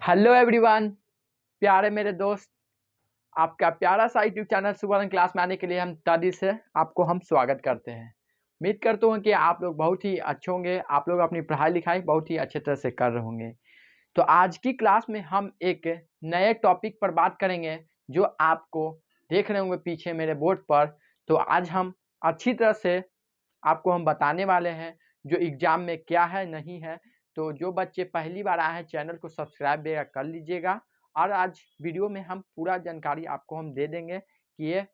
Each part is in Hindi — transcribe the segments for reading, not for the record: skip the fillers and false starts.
हेलो एवरीवन, प्यारे मेरे दोस्त। आपका प्यारा सा यूट्यूब चैनल सुवर्ण क्लास में आने के लिए हम तहे दिल से आपको स्वागत करते हैं। उम्मीद करता हूँ कि आप लोग बहुत ही अच्छे होंगे। आप लोग अपनी पढ़ाई लिखाई बहुत ही अच्छे तरह से कर रहे होंगे। तो आज की क्लास में हम एक नए टॉपिक पर बात करेंगे जो आपको देख रहे होंगे पीछे मेरे बोर्ड पर। तो आज हम अच्छी तरह से आपको हम बताने वाले हैं जो एग्जाम में क्या है नहीं है। तो जो बच्चे पहली बार आए हैं चैनल को सब्सक्राइब कर लीजिएगा। और आज वीडियो में हम पूरा जानकारी आपको हम दे देंगे कि ये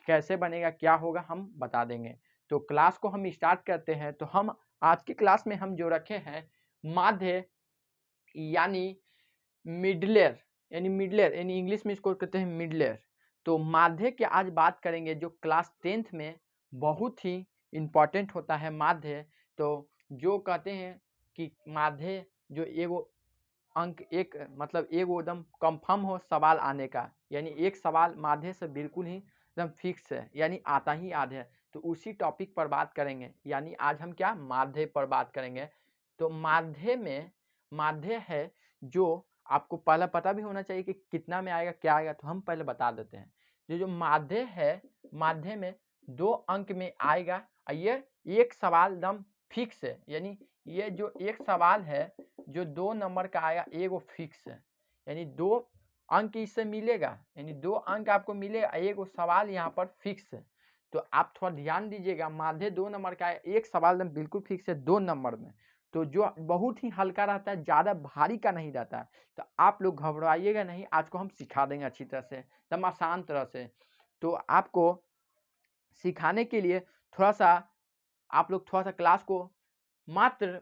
कैसे बनेगा, क्या होगा, हम बता देंगे। तो क्लास को हम स्टार्ट करते हैं। तो हम आज की क्लास में हम जो रखे हैं माध्य यानी मिडलेयर यानी इंग्लिश में इसको कहते हैं मिडलेयर। तो माध्य की आज बात करेंगे जो क्लास 10th में बहुत ही इम्पोर्टेंट होता है माध्य। तो जो कहते हैं कि माध्य जो एगो अंक एक मतलब एगो एकदम कंफर्म हो सवाल आने का, यानी एक सवाल माध्य से बिल्कुल ही एकदम फिक्स है, यानी आता ही आधे है। तो उसी टॉपिक पर बात करेंगे, यानी आज हम क्या माध्य पर बात करेंगे। तो माध्य में माध्य है जो आपको पहले पता भी होना चाहिए कि कितना में आएगा क्या आएगा। तो हम पहले बता देते हैं जो माध्य है, माध्य में 2 अंक में आएगा। ये एक सवाल एकदम फिक्स है, यानी ये जो एक सवाल है जो 2 नंबर का आएगा एगो फिक्स है, यानी 2 अंक इससे मिलेगा, यानी 2 अंक आपको मिलेगा, एगो सवाल यहाँ पर फिक्स है। तो आप थोड़ा ध्यान दीजिएगा, माध्य 2 नंबर का है, एक सवाल एकदम बिल्कुल फिक्स है 2 नंबर में। तो जो बहुत ही हल्का रहता है, ज़्यादा भारी का नहीं रहता है। तो आप लोग घबराइएगा नहीं, आज को हम सिखा देंगे अच्छी तरह से, एकदम आसान तरह से। तो आपको सिखाने के लिए थोड़ा सा आप लोग थोड़ा सा क्लास को मात्र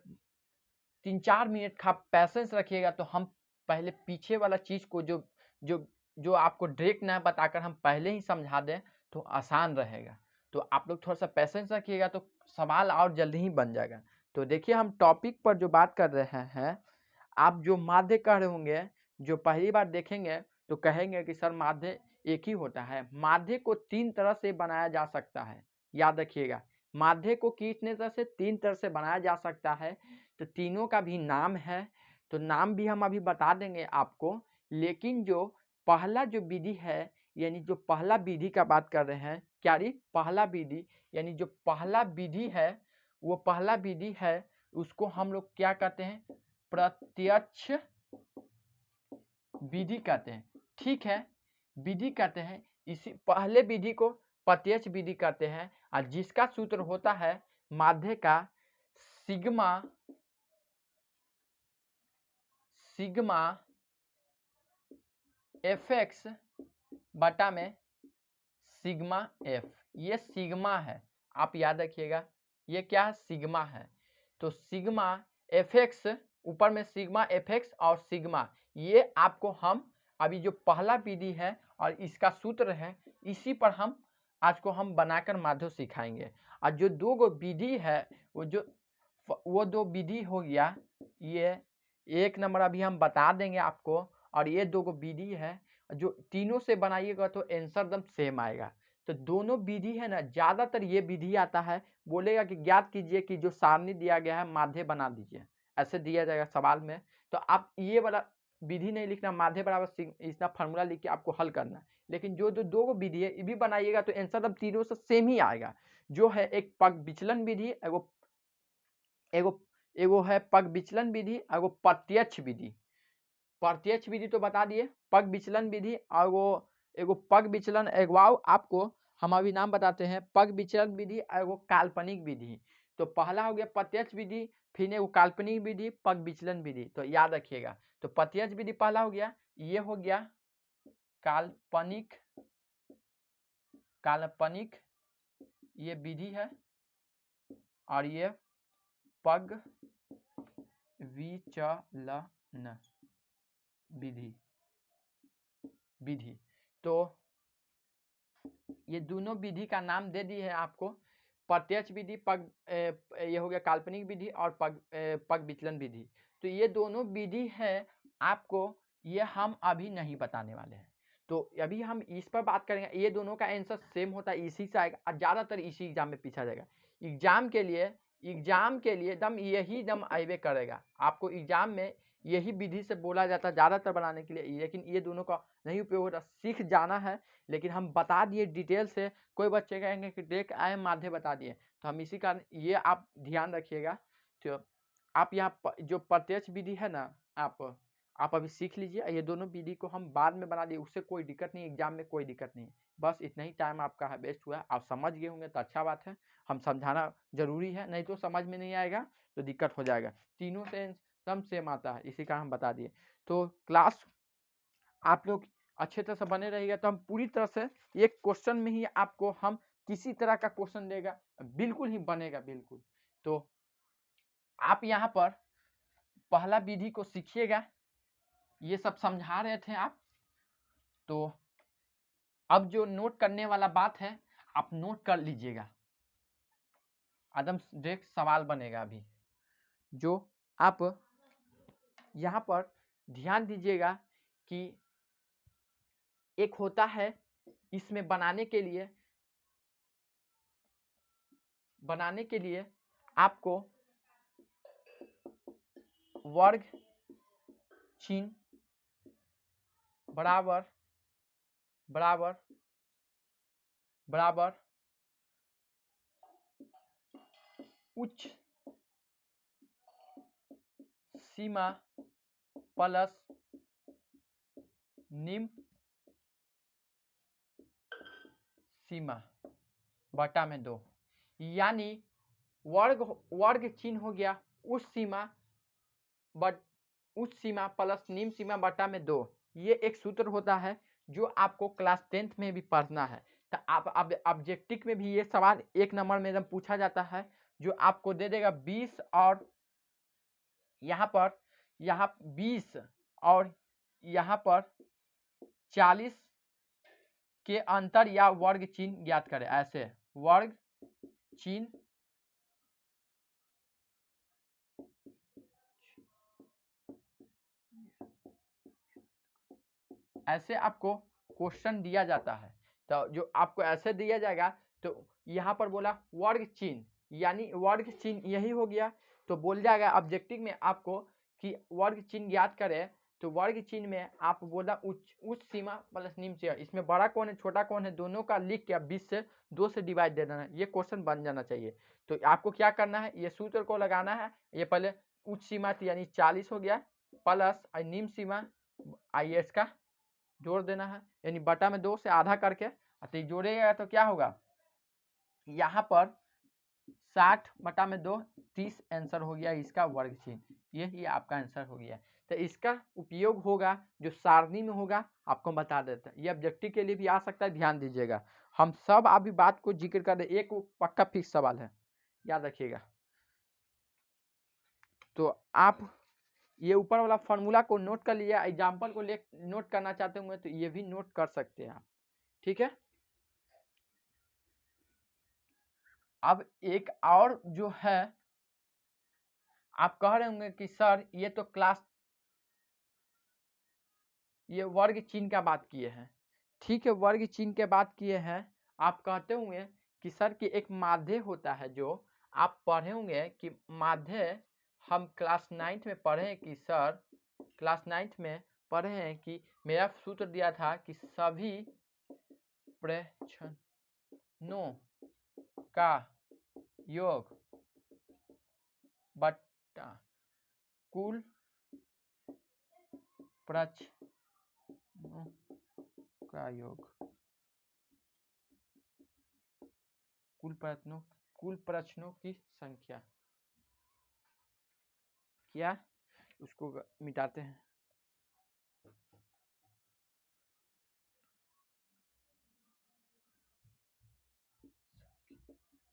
3-4 मिनट का पैसेंस रखिएगा। तो हम पहले पीछे वाला चीज़ को जो जो जो आपको डायरेक्ट ना बताकर हम पहले ही समझा दें तो आसान रहेगा। तो आप लोग थोड़ा सा पैसेंस रखिएगा तो सवाल और जल्दी ही बन जाएगा। तो देखिए हम टॉपिक पर जो बात कर रहे हैं, आप जो माध्य कह रहे होंगे, जो पहली बार देखेंगे तो कहेंगे कि सर माध्य एक ही होता है। माध्य को 3 तरह से बनाया जा सकता है, याद रखिएगा। माध्य को कितने तरह से 3 तरह से बनाया जा सकता है। तो तीनों का भी नाम है, तो नाम भी हम अभी बता देंगे आपको। लेकिन जो पहला जो विधि है, यानी जो पहला विधि का बात कर रहे हैं, क्या री पहला विधि, यानी जो पहला विधि है वो पहला विधि है उसको हम लोग क्या कहते हैं, प्रत्यक्ष विधि कहते हैं। ठीक है, विधि कहते हैं, इसी पहले विधि को प्रत्यक्ष विधि कहते हैं। और जिसका सूत्र होता है माध्य का सिग्मा fx बटा में सिग्मा f, ये सिग्मा है, आप याद रखिएगा। ये क्या है, सिग्मा है। तो सिग्मा fx, ऊपर में सिग्मा fx और सिग्मा, ये आपको हम अभी जो पहला विधि है और इसका सूत्र है, इसी पर हम आज को हम बनाकर माध्य सिखाएंगे। और जो 2 गो विधि है वो 2 विधि हो गया, ये 1 नंबर अभी हम बता देंगे आपको। और ये 2 गो विधि है, जो तीनों से बनाइएगा तो आंसर एकदम सेम आएगा। तो दोनों विधि है ना, ज़्यादातर ये विधि आता है, बोलेगा कि ज्ञात कीजिए कि जो सारणी दिया गया है माध्य बना दीजिए, ऐसे दिया जाएगा सवाल में। तो आप ये वाला विधि नहीं लिखना, माध्य बराबर इतना फार्मूला लिख के आपको हल करना है। लेकिन जो 2 गो विधि है ये भी बनाइएगा तो आंसर अब तीनों से सेम ही आएगा। जो है एक पग विचलन विधि, एगो है पग विचलन विधि, एगो प्रत्यक्ष विधि। प्रत्यक्ष विधि तो बता दिए, पग विचलन विधि और वो एगो पग विचलन एगवाओ, आपको हम अभी नाम बताते हैं, पग विचलन विधि और एगो काल्पनिक विधि। तो पहला हो गया प्रत्यक्ष विधि, फिर एगो काल्पनिक विधि, पग विचलन विधि। तो याद रखिएगा, तो प्रत्यक्ष विधि पहला हो गया, ये हो गया काल्पनिक काल्पनिक ये विधि है, और ये पग विचलन विधि। तो ये दोनों विधि का नाम दे दिए है आपको, प्रत्यक्ष विधि, ये हो गया काल्पनिक विधि, और पग विचलन विधि। तो ये दोनों विधि है आपको, ये हम अभी नहीं बताने वाले हैं। तो अभी हम इस पर बात करेंगे। ये दोनों का आंसर सेम होता है, इसी से आएगा, ज़्यादातर इसी एग्जाम में पूछा जाएगा। एग्जाम के लिए एग्जाम के लिए एकदम यही एकदम आइबे करेगा, आपको एग्जाम में यही विधि से बोला जाता है ज़्यादातर बनाने के लिए, लेकिन ये दोनों का नहीं उपयोग होता, सीख जाना है। लेकिन हम बता दिए डिटेल से, कोई बच्चे कहेंगे कि देख आए माध्य बता दिए, तो हम इसी कारण ये आप ध्यान रखिएगा। तो आप यहाँ जो प्रत्यक्ष विधि है ना, आप अभी सीख लीजिए, ये दोनों विधि को हम बाद में बना दिए, उससे कोई दिक्कत नहीं, एग्जाम में कोई दिक्कत नहीं। बस इतना ही टाइम आपका है वेस्ट हुआ, आप समझ गए होंगे तो अच्छा बात है, हम समझाना जरूरी है, नहीं तो समझ में नहीं आएगा तो दिक्कत हो जाएगा। तीनों से एकदम सेम आता है, इसी कारण हम बता दिए। तो क्लास आप लोग अच्छे तरह से बने रहिएगा, तो हम पूरी तरह से एक क्वेश्चन में ही आपको हम किसी तरह का क्वेश्चन देगा, बिल्कुल ही बनेगा बिल्कुल। तो आप यहाँ पर पहला विधि को सीखिएगा, ये सब समझा रहे थे आप। तो अब जो नोट करने वाला बात है आप नोट कर लीजिएगा, एकदम डायरेक्ट सवाल बनेगा अभी, जो आप यहाँ पर ध्यान दीजिएगा कि एक होता है इसमें बनाने के लिए आपको वर्ग चिन्ह बराबर बराबर बराबर उच्च सीमा प्लस निम्न सीमा बटा में 2, यानी वर्ग चिन्ह हो गया उच्च सीमा प्लस निम्न सीमा बटा में 2। ये एक सूत्र होता है जो आपको क्लास 10th में भी पढ़ना है। तो आप अब ऑब्जेक्टिव में भी ये सवाल 1 नंबर में एकदम पूछा जाता है, जो आपको दे देगा 20 और यहाँ पर 20 और यहाँ पर 40 के अंतर या वर्ग चिन्ह ज्ञात करें। ऐसे वर्ग चिन्ह ऐसे आपको क्वेश्चन दिया जाता है। तो जो आपको ऐसे दिया जाएगा, तो यहाँ पर बोला वर्ग चिन्ह, यानी वर्ग चिन्ह यही हो गया। तो बोल जाएगा ऑब्जेक्टिव में आपको कि वर्ग चिन्ह ज्ञात करें, तो वर्ग चिन्ह में आप बोला उच्च सीमा प्लस निम्न सीमा, इसमें बड़ा कौन है छोटा कौन है दोनों का लिख के 20 से 2 से डिवाइड दे देना है, ये क्वेश्चन बन जाना चाहिए। तो आपको क्या करना है, ये सूत्र को लगाना है। ये पहले उच्च सीमा यानी 40 हो गया प्लस निम्न सीमा आई इसका जोड़ देना है, यानी बटा में 2 से आधा करके, तो जोड़ेगा तो क्या होगा, यहाँ पर 60 बटा में 2 30 आंसर हो गया इसका वर्ग चिन्ह, यही आपका आंसर हो गया। तो इसका उपयोग होगा जो सारणी में होगा, आपको बता देते हैं, ये ऑब्जेक्टिव के लिए भी आ सकता है, ध्यान दीजिएगा। हम सब अभी बात को जिक्र कर रहे, एक पक्का फिक्स सवाल है, याद रखिएगा। तो आप ये ऊपर वाला फॉर्मूला को नोट कर लिया, एग्जाम्पल को नोट करना चाहते होंगे तो ये भी नोट कर सकते हैं आप, ठीक है। अब एक और जो है, आप कह रहे होंगे कि सर ये तो ये वर्ग चिन्ह का बात किए हैं, ठीक है, वर्ग चिन्ह के बात किए हैं। आप कहते होंगे कि सर कि एक माध्य होता है, जो आप पढ़े होंगे कि माध्य हम क्लास 9th में पढ़े हैं कि सर क्लास 9th में पढ़े हैं कि मेरा सूत्र दिया था कि सभी प्रेक्षणों का योग बटा कुल प्रश्नों का योग, कुल प्रश्नों की संख्या, क्या उसको मिटाते हैं,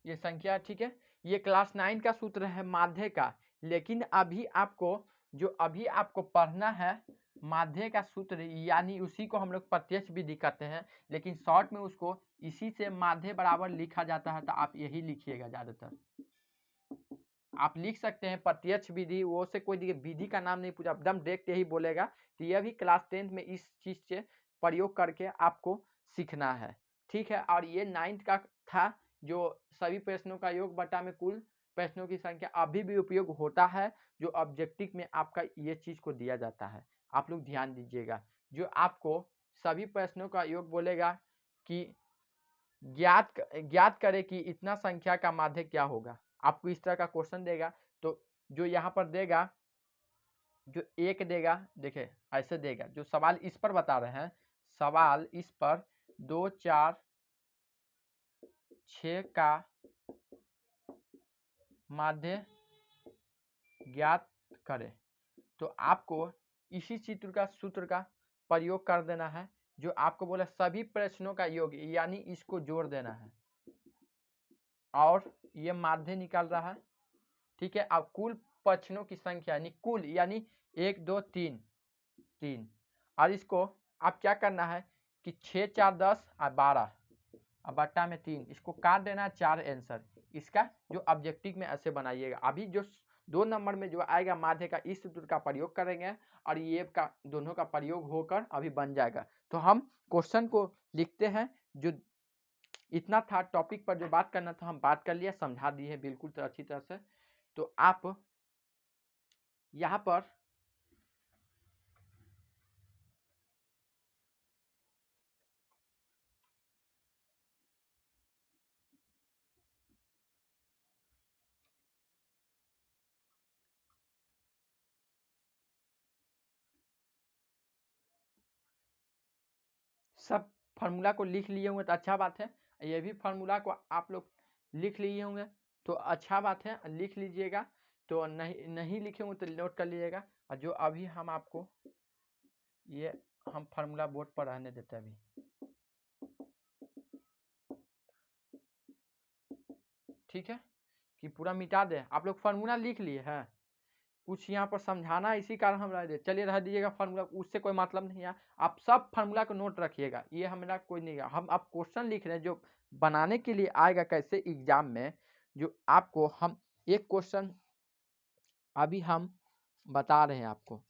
ये संख्या, ठीक है। ये क्लास 9 का सूत्र है माध्य का, लेकिन अभी आपको पढ़ना है माध्य का सूत्र, यानी उसी को हम लोग प्रत्यक्ष विधि कहते हैं, लेकिन शॉर्ट में उसको इसी से माध्य बराबर लिखा जाता है। तो आप यही लिखिएगा, ज्यादातर आप लिख सकते हैं प्रत्यक्ष विधि, वो से कोई विधि का नाम नहीं पूछा, एकदम डायरेक्ट यही बोलेगा। तो यह भी क्लास 10th में इस चीज से प्रयोग करके आपको सीखना है, ठीक है। और ये 9th का था, जो सभी प्रश्नों का योग बटा में कुल प्रश्नों की संख्या अभी भी उपयोग होता है, जो ऑब्जेक्टिव में आपका ये चीज को दिया जाता है। आप लोग ध्यान दीजिएगा, जो आपको सभी प्रश्नों का योग बोलेगा कि ज्ञात करे कि इतना संख्या का माध्य क्या होगा। आपको इस तरह का क्वेश्चन देगा, तो जो यहाँ पर देगा, जो एक देगा, देखिए ऐसे देगा, जो सवाल इस पर बता रहे हैं, सवाल इस पर 2 4 6 का माध्य ज्ञात करे, तो आपको इसी सूत्र का प्रयोग कर देना है, जो आपको बोला सभी प्रश्नों का योग, यानी इसको जोड़ देना है और ये माध्य निकाल रहा है। ठीक है, अब कुल प्रश्नों की संख्या यानी कुल, यानी 1 2 3 और इसको आप क्या करना है कि 6 4 10 और 12 और बट्टा में 3, इसको काट देना है 4 आंसर। इसका जो ऑब्जेक्टिव में ऐसे बनाइएगा। अभी जो 2 नंबर में जो आएगा माध्य का, इस सूत्र का प्रयोग करेंगे और ये का दोनों का प्रयोग होकर अभी बन जाएगा। तो हम क्वेश्चन को लिखते हैं। जो इतना था टॉपिक पर जो बात करना था हम बात कर लिया, समझा दिए बिल्कुल अच्छी तरह से। तो आप यहाँ पर सब फार्मूला को लिख लिए होंगे तो अच्छा बात है। ये भी फार्मूला को आप लोग लिख लिए होंगे तो अच्छा बात है, लिख लीजिएगा। तो नहीं लिखे होंगे तो नोट कर लीजिएगा। और जो अभी हम आपको ये हम फार्मूला बोर्ड पर रहने देते हैं अभी, ठीक है, कि पूरा मिटा दे। आप लोग फार्मूला लिख लिए हैं, कुछ यहाँ पर समझाना इसी कारण हम रह दे, चलिए रह दीजिएगा फार्मूला, उससे कोई मतलब नहीं है। आप सब फार्मूला को नोट रखिएगा, ये हमारा कोई नहीं है। हम अब क्वेश्चन लिख रहे हैं जो बनाने के लिए आएगा कैसे एग्जाम में, जो आपको हम एक क्वेश्चन अभी हम बता रहे हैं आपको,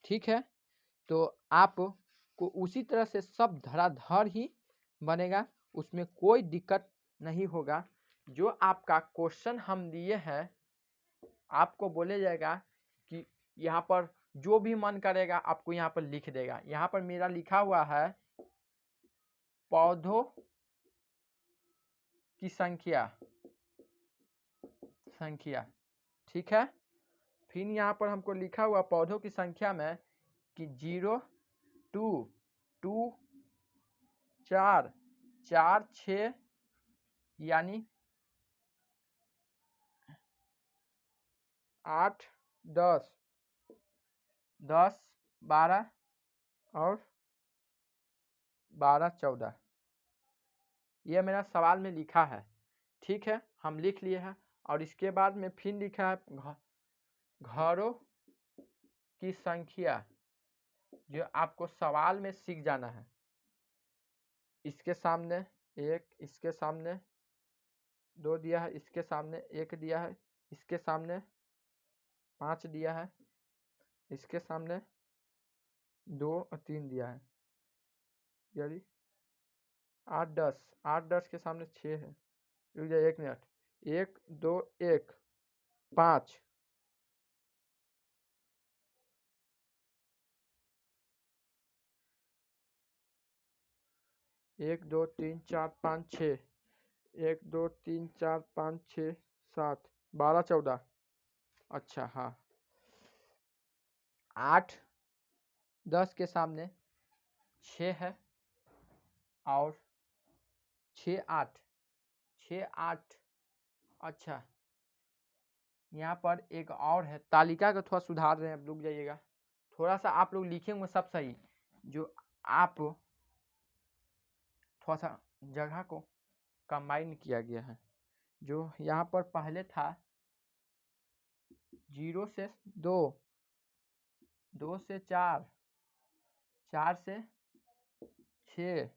ठीक है। तो आपको उसी तरह से सब धड़ाधड़ ही बनेगा, उसमें कोई दिक्कत नहीं होगा। जो आपका क्वेश्चन हम दिए हैं, आपको बोले जाएगा कि यहाँ पर जो भी मन करेगा आपको यहाँ पर लिख देगा। यहाँ पर मेरा लिखा हुआ है पौधों की संख्या, ठीक है। फिर यहाँ पर हमको लिखा हुआ पौधों की संख्या में कि 0 2 2 4 4 6 यानी 8 10 10 12 और 12 14, ये मेरा सवाल में लिखा है, ठीक है, हम लिख लिए हैं। और इसके बाद में फिर लिखा है घरों की संख्या, जो आपको सवाल में सीख जाना है। इसके सामने 1, इसके सामने 2 दिया है, इसके सामने 1 दिया है, इसके सामने 5 दिया है, इसके सामने 2 और 3 दिया है, यानी 8 10 के सामने 6 है। रुक जाइए 1 मिनट, 1 2 1 5, 1 2 3 4 5 6, 1 2 3 4 5 6 7 12 14, अच्छा हाँ, 8 10 के सामने 6 है और 6 8 6 8, अच्छा यहाँ पर एक और है, तालिका को थोड़ा सुधार रहे हैं, आप रुक जाइएगा, थोड़ा सा आप लोग लिखेंगे सब सही, जो आप थोड़ा सा जगह को कंबाइन किया गया है। जो यहाँ पर पहले था 0 से 2, 2 से 4, 4 से 6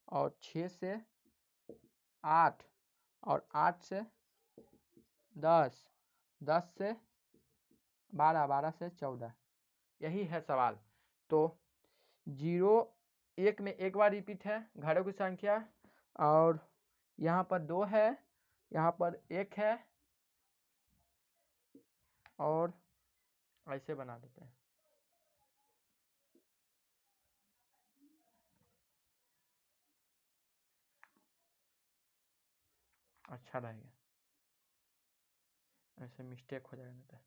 और 6 से 8 और 8 से 10, 10 से 12, 12 से 14, यही है सवाल। तो 0 1 में एक बार रिपीट है घरों की संख्या, और यहाँ पर 2 है, यहाँ पर 1 है, और ऐसे बना देते हैं, अच्छा रहेगा, ऐसे मिस्टेक हो जाएगा नहीं तो।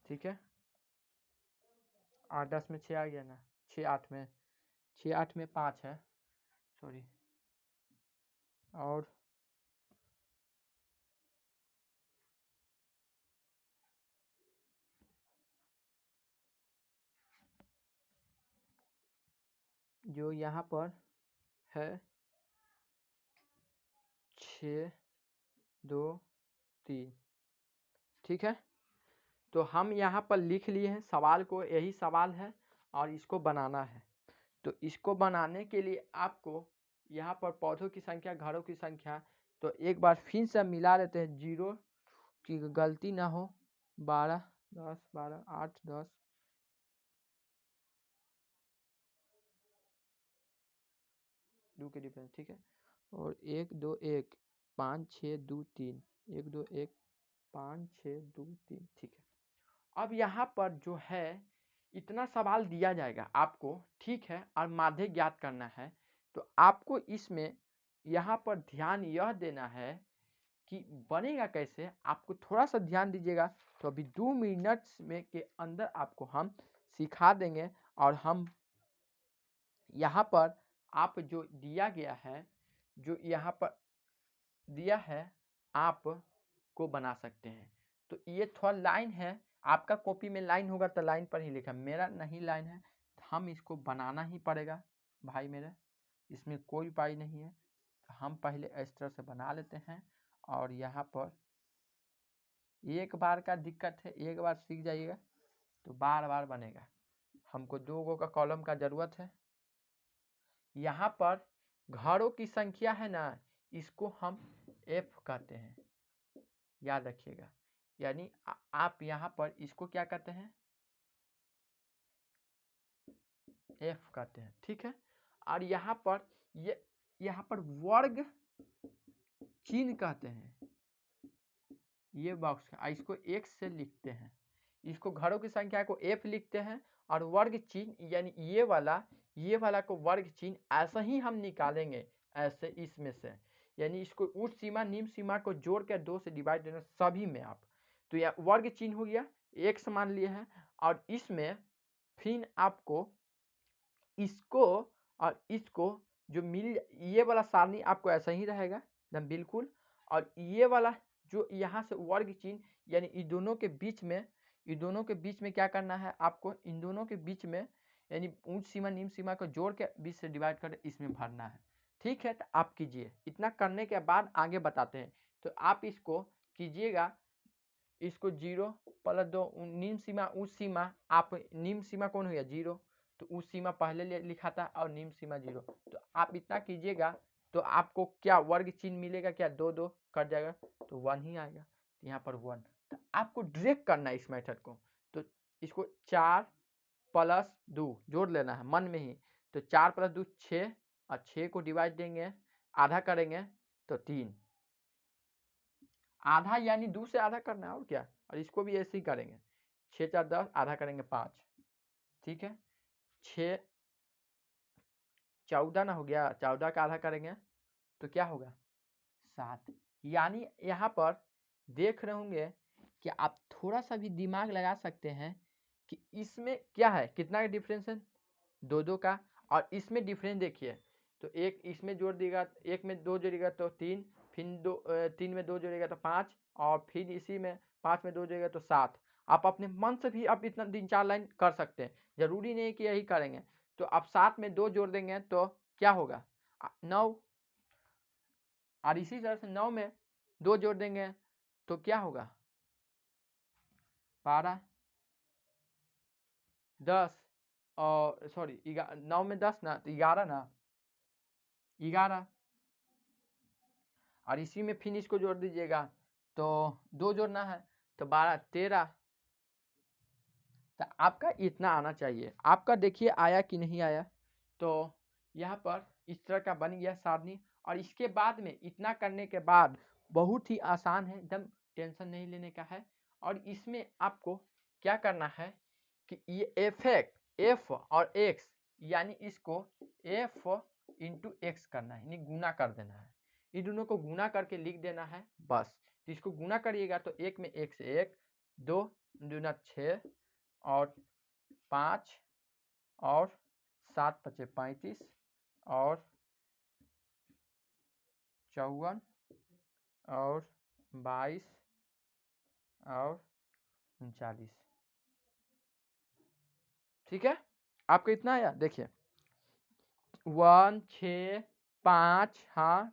ठीक है, 8 10 में 6 आ गया ना, 6 8 में 6 8 में 5 है, सॉरी। और जो यहाँ पर है 6 2 3, ठीक है। तो हम यहाँ पर लिख लिए हैं सवाल को, यही सवाल है और इसको बनाना है। तो इसको बनाने के लिए आपको यहाँ पर पौधों की संख्या, घरों की संख्या, तो एक बार फिर से मिला लेते हैं, 0 की गलती ना हो, 12 10 12 8 10 2 के डिफरेंस, ठीक है। और 1 2 1 5 6 2 3 1 2 1 5 6 2 3, ठीक है। अब यहाँ पर जो है इतना सवाल दिया जाएगा आपको, ठीक है, और माध्य ज्ञात करना है। तो आपको इसमें यहाँ पर ध्यान यह देना है कि बनेगा कैसे, आपको थोड़ा सा ध्यान दीजिएगा। तो अभी 2 मिनट्स में के अंदर आपको हम सिखा देंगे, और हम यहाँ पर आप जो दिया गया है, जो यहाँ पर दिया है, आप को बना सकते हैं। तो ये थोड़ा लाइन है, आपका कॉपी में लाइन होगा तो लाइन पर ही लिखा, मेरा नहीं लाइन है, हम इसको बनाना ही पड़ेगा भाई मेरे, इसमें कोई उपाय नहीं है। तो हम पहले इस तरह से बना लेते हैं, और यहाँ पर एक बार का दिक्कत है, एक बार सीख जाइएगा तो बार बार बनेगा। हमको 2 गो का कॉलम का जरूरत है। यहाँ पर घरों की संख्या है ना, इसको हम F कहते हैं, याद रखिएगा। यानी आप यहाँ पर इसको क्या कहते हैं, F कहते हैं, ठीक है। और यहाँ पर यहाँ पर वर्ग चिन्ह कहते हैं, ये बॉक्स का, इसको X से लिखते हैं। इसको घरों की संख्या को F लिखते हैं, और वर्ग चिन्ह यानी ये वाला को वर्ग चिन्ह ऐसा ही हम निकालेंगे, ऐसे इसमें से, यानी इसको उच्च सीमा निम्न सीमा को जोड़ कर 2 से डिवाइड देना सभी में आप। तो यह वर्ग चिन्ह हो गया, एक समान लिए हैं, और इसमें फिर आपको इसको और इसको जो मिल, ये वाला सारणी आपको ऐसा ही रहेगा एकदम बिल्कुल। और ये वाला जो यहाँ से वर्ग चिन्ह, यानी इन दोनों के बीच में क्या करना है आपको, इन दोनों के बीच में यानी उच्च सीमा निम्न सीमा को जोड़ के 20 से डिवाइड कर इसमें भरना है, ठीक है। तो आप कीजिए, इतना करने के बाद आगे बताते हैं। तो आप इसको कीजिएगा, इसको 0 प्लस 2 निम्न सीमा उच्च सीमा, आप निम्न सीमा कौन हो गया 0, तो उच्च सीमा पहले लिखा था, और निम्न सीमा 0। तो आप इतना कीजिएगा तो आपको क्या वर्ग चिन्ह मिलेगा, क्या 2 2 कट जाएगा तो 1 ही आएगा, यहाँ पर 1। तो आपको डायरेक्ट करना है इस मेथड को। तो इसको 4 प्लस 2 जोड़ लेना है मन में ही। तो 4 प्लस 2 6, और 6 को डिवाइड देंगे, आधा करेंगे तो 3, आधा यानी 2 से आधा करना है और क्या। और इसको भी ऐसे ही करेंगे, 6 4 10, आधा करेंगे 5, ठीक है। 6 14 ना हो गया, 14 का आधा करेंगे तो क्या होगा 7। यानी यहाँ पर देख रहे होंगे कि आप थोड़ा सा भी दिमाग लगा सकते हैं कि इसमें क्या है, कितना का डिफरेंस है 2 2 का। और इसमें डिफरेंस देखिए, तो एक इसमें जोड़ देगा, एक में 2 जोड़ेगा तो 3, फिर 3 में 2 जोड़ेगा तो 5, और फिर इसी में 5 में 2 जोड़ेगा तो 7। आप अपने मन से भी आप इतना 3 4 लाइन कर सकते हैं, जरूरी नहीं कि यही करेंगे। तो आप 7 में 2 जोड़ देंगे तो क्या होगा 9, और इसी तरह से 9 में 2 जोड़ देंगे तो क्या होगा 12 10, और सॉरी 9 में 10 ना, तो 11 ना, 11। और इसी में फिर इसको जोड़ दीजिएगा तो 2 जोड़ना है तो 12 13। तो आपका इतना आना चाहिए, आपका देखिए आया कि नहीं आया। तो यहाँ पर इस तरह का बन गया सारणी। और इसके बाद में इतना करने के बाद बहुत ही आसान है, एकदम टेंशन नहीं लेने का है। और इसमें आपको क्या करना है कि ये एफ और एक्स यानी इसको एफ इंटू एक्स करना है, यानी गुना कर देना है। इन दोनों को गुना करके लिख देना है बस। तो इसको गुना करिएगा तो एक में एक से एक, 2 दूना 6 और 5 और 7 पचे 35 और 54 और 22 और 39। ठीक है, आपको इतना आया। देखिए 1 6 5, हाँ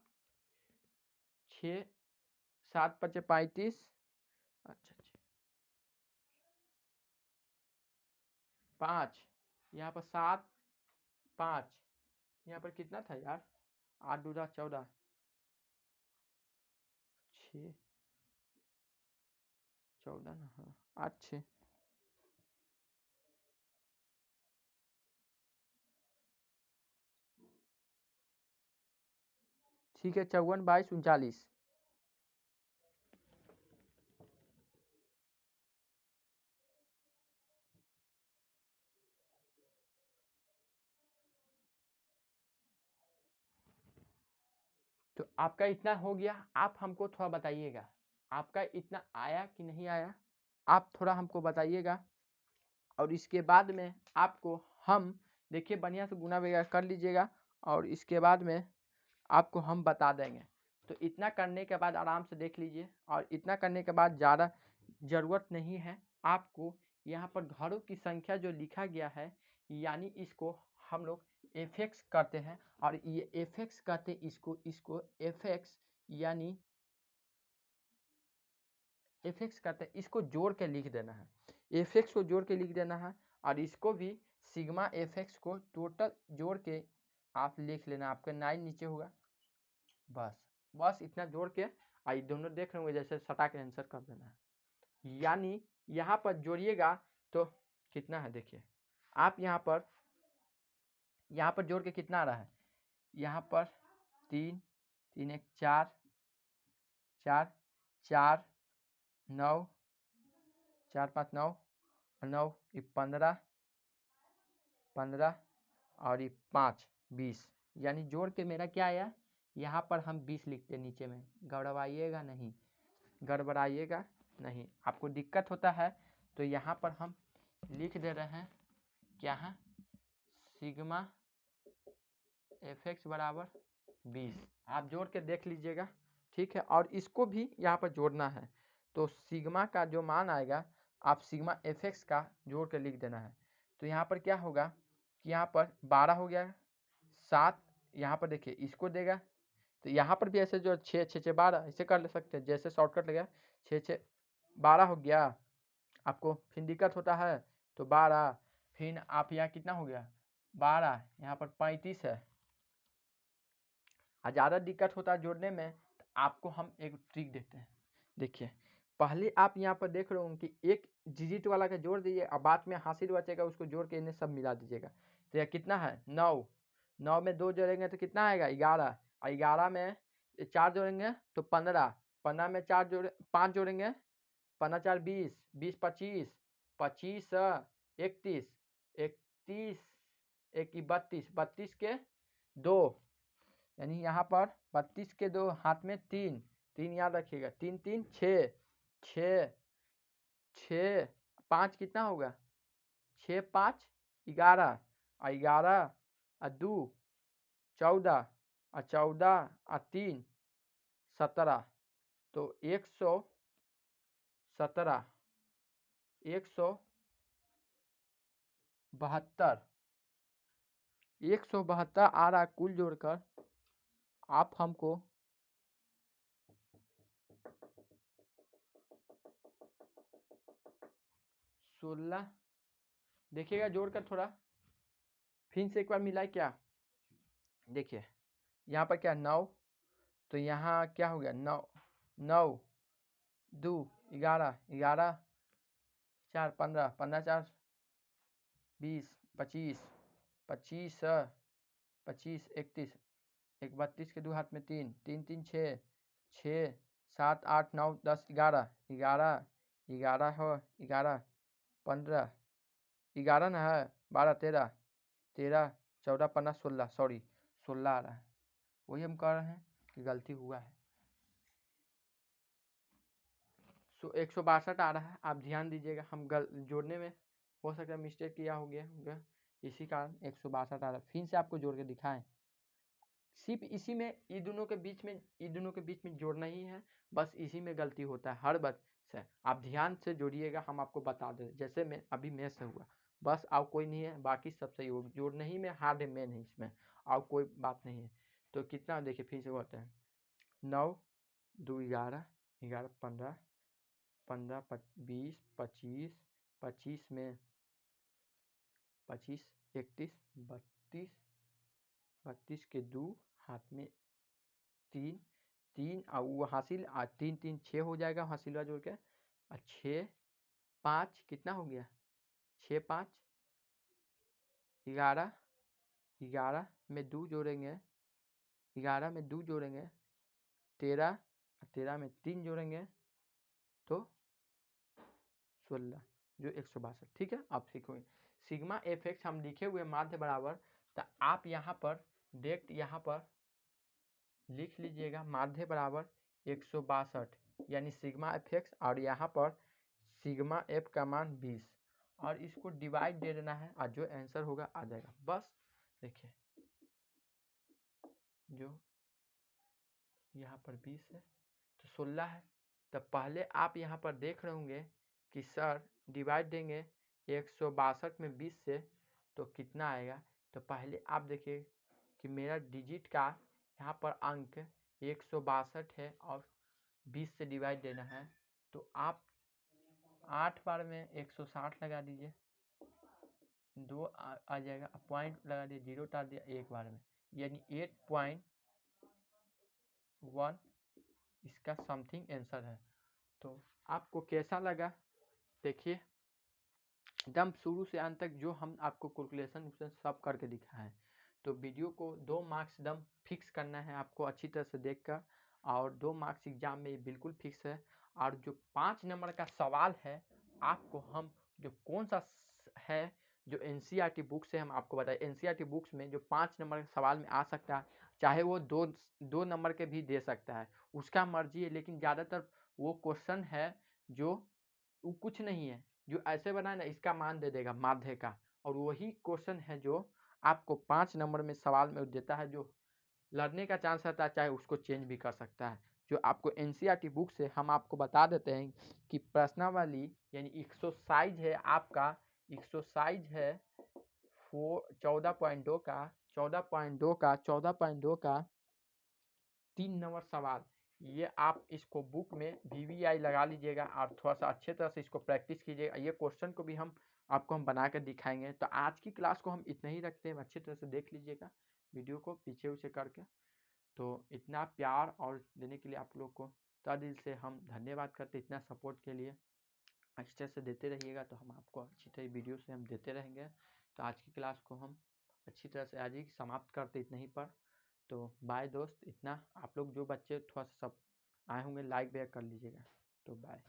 6 7 पचे 35, अच्छा 5, यहाँ पर 7 5, यहाँ पर कितना था यार, 8 दूना 14, 6 14 ना, हाँ 8 6, ठीक है 54 22 39। तो आपका इतना हो गया। आप हमको थोड़ा बताइएगा आपका इतना आया कि नहीं आया, आप थोड़ा हमको बताइएगा। और इसके बाद में आपको हम देखिए बढ़िया से गुना वगैरह कर लीजिएगा और इसके बाद में आपको हम बता देंगे। तो इतना करने के बाद आराम से देख लीजिए। और इतना करने के बाद ज़्यादा ज़रूरत नहीं है आपको, यहाँ पर घरों की संख्या जो लिखा गया है यानी इसको हम लोग एफ एक्स करते हैं। और ये एफ एक्स कहते हैं इसको एफ एक्स यानी एफ एक्स कहते हैं, इसको जोड़ के लिख देना है। एफ एक्स को जोड़ के लिख देना है और इसको भी सिग्मा एफ एक्स को टोटल जोड़ के आप लिख लेना। आपका 9 नीचे होगा। बस इतना जोड़ के आई दोनों देख रहे होंगे जैसे सटा के आंसर कर देना है। यानी यहाँ पर जोड़िएगा तो कितना है, देखिए आप यहाँ पर जोड़ के कितना आ रहा है, यहाँ पर 3 3 1 4 4 4 9 4 5 9 9 ये 15 15 और ये 5 20, यानी जोड़ के मेरा क्या आया, यहाँ पर हम 20 लिखते नीचे में। गड़बड़ाइएगा नहीं, गड़बड़ाइएगा नहीं। आपको दिक्कत होता है तो यहाँ पर हम लिख दे रहे हैं क्या है, सिग्मा एफ एक्स बराबर 20। आप जोड़ के देख लीजिएगा, ठीक है। और इसको भी यहाँ पर जोड़ना है तो सिग्मा का जो मान आएगा आप सिग्मा एफ एक्स का जोड़ के लिख देना है। तो यहाँ पर क्या होगा कि यहाँ पर 12 हो गया, 7 यहाँ पर देखिए इसको देगा। तो यहाँ पर भी ऐसे जो 6 6 6 12 ऐसे कर ले सकते हैं, जैसे शॉर्टकट लगा 6 6 12 हो गया। आपको फिर दिक्कत होता है तो 12, फिर आप यहाँ कितना हो गया 12, यहाँ पर 35 है। ज़्यादा दिक्कत होता है जोड़ने में तो आपको हम एक ट्रिक देते हैं। देखिए पहले आप यहाँ पर देख रहे हो कि एक डिजिट वाला का जोड़ दीजिए और बाद में हासिल बचेगा उसको जोड़ के इन्हें सब मिला दीजिएगा। तो यह कितना है 9, 9 में 2 जोड़ेंगे तो कितना आएगा 11, और 11 में 4 जोड़ेंगे तो 15, 15 में 5 जोड़ेंगे 15 4 20, 20 25, 25 31, 31 1 32, 32 के 2, यानी यहाँ पर 32 के 2 हाथ में 3, 3 याद रखिएगा, 3 3 6, 6 6 5 कितना होगा 6 5 11, और 11 और 2 14, और 14 और 3 17। तो 117 172 आ रहा कुल जोड़कर। आप हमको सोलह देखिएगा जोड़कर थोड़ा फिर से एक बार मिलाए क्या। देखिए यहाँ पर क्या 9, तो यहाँ क्या हो गया 9 9 2 11 11 4 15 15 4 20 25 25 25 31 32 के 2 हाथ में 3 3 3 6 6 7 8 9 10 11 11 11 हो, 11 15 11 ना है, 12 13 13 14 15 16, सॉरी 16 आ रहा है। वही हम कह रहे हैं कि गलती हुआ है। 162 आ रहा है, आप ध्यान दीजिएगा। हम जोड़ने में हो सकता है मिस्टेक किया हो गया, इसी कारण 162 आ रहा है। फिर से आपको जोड़ के दिखाएं, सिर्फ इसी में ये दोनों के बीच में जोड़ना ही है, बस इसी में गलती होता है हर बार से। आप ध्यान से जोड़िएगा, हम आपको बता दें, जैसे मैं अभी मैं से हुआ, बस और कोई नहीं है, बाकी सब सही हो। जोड़ना ही में हार्ड है, मेन है इसमें, और कोई बात नहीं है। तो कितना देखिए फिर से होता है, 9 2 11 11 15 15 20 25 25 में 25 31 32 32 के 2 हाथ में 3 3 और वो हासिल 3 3 6 हो जाएगा, हासिलवा जोड़ के 6 5 कितना हो गया, 6 5 11 11 में 2 जोड़ेंगे, 11 में 2 जोड़ेंगे 13 13 में 3 जोड़ेंगे तो 16, जो 162। ठीक है, आप सीखोगे सिग्मा एफ एक्स हम लिखे हुए माध्य बराबर, तो आप यहाँ पर डायरेक्ट यहाँ पर लिख लीजिएगा माध्य बराबर 162, यानी सिग्मा एफ एक्स, और यहाँ पर सिग्मा एफ का मान 20, और इसको डिवाइड दे देना है और जो आंसर होगा आ जाएगा। बस देखिए, जो यहाँ पर 20 है तो 16 है। तो पहले आप यहाँ पर देख रहे होंगे कि सर डिवाइड देंगे 162 में 20 से तो कितना आएगा। तो पहले आप देखिए कि मेरा डिजिट का यहाँ पर अंक 162 है और 20 से डिवाइड देना है, तो आप 8 बार में 160 लगा दीजिए, 2 आ जाएगा, पॉइंट लगा दिए, 0 डाल दिया एक बार में, यानी 8.1 इसका समथिंग आंसर है। तो आपको कैसा लगा देखिए, एकदम शुरू से अंत तक जो हम आपको कैलकुलेशन सब करके दिखा है। तो वीडियो को 2 मार्क्स एकदम फिक्स करना है आपको अच्छी तरह से देखकर, और 2 मार्क्स एग्जाम में बिल्कुल फिक्स है। और जो 5 नंबर का सवाल है आपको हम जो कौन सा है जो एनसीईआरटी बुक से हम आपको बताएं, एनसीईआरटी बुक्स में जो 5 नंबर के सवाल में आ सकता है, चाहे वो दो नंबर के भी दे सकता है, उसका मर्जी है, लेकिन ज़्यादातर वो क्वेश्चन है जो वो कुछ नहीं है, जो ऐसे बना ना इसका मान दे देगा माध्य का, और वही क्वेश्चन है जो आपको 5 नंबर में सवाल में देता है, जो लड़ने का चांस रहता है, चाहे उसको चेंज भी कर सकता है। जो आपको एनसीईआरटी बुक से हम आपको बता देते हैं कि प्रश्नावली यानी एक्सरसाइज है आपका, एक्सरसाइज है 14.2 का 14.2 का 3 नंबर सवाल, ये आप इसको बुक में VVI लगा लीजिएगा और थोड़ा सा अच्छे तरह से इसको प्रैक्टिस कीजिएगा। ये क्वेश्चन को भी हम आपको बना कर दिखाएंगे। तो आज की क्लास को हम इतना ही रखते हैं, अच्छी तरह से देख लीजिएगा वीडियो को पीछे उसे करके। तो इतना प्यार और देने के लिए आप लोग को तहे दिल से हम धन्यवाद करते, इतना सपोर्ट के लिए अच्छी तरह से देते रहिएगा, तो हम आपको अच्छी तरह वीडियो से हम देते रहेंगे। तो आज की क्लास को हम अच्छी तरह से आज ही समाप्त करते इतना ही पर। तो बाय दोस्त, इतना आप लोग जो बच्चे थोड़ा सा सब आए होंगे लाइक बैक कर लीजिएगा। तो बाय।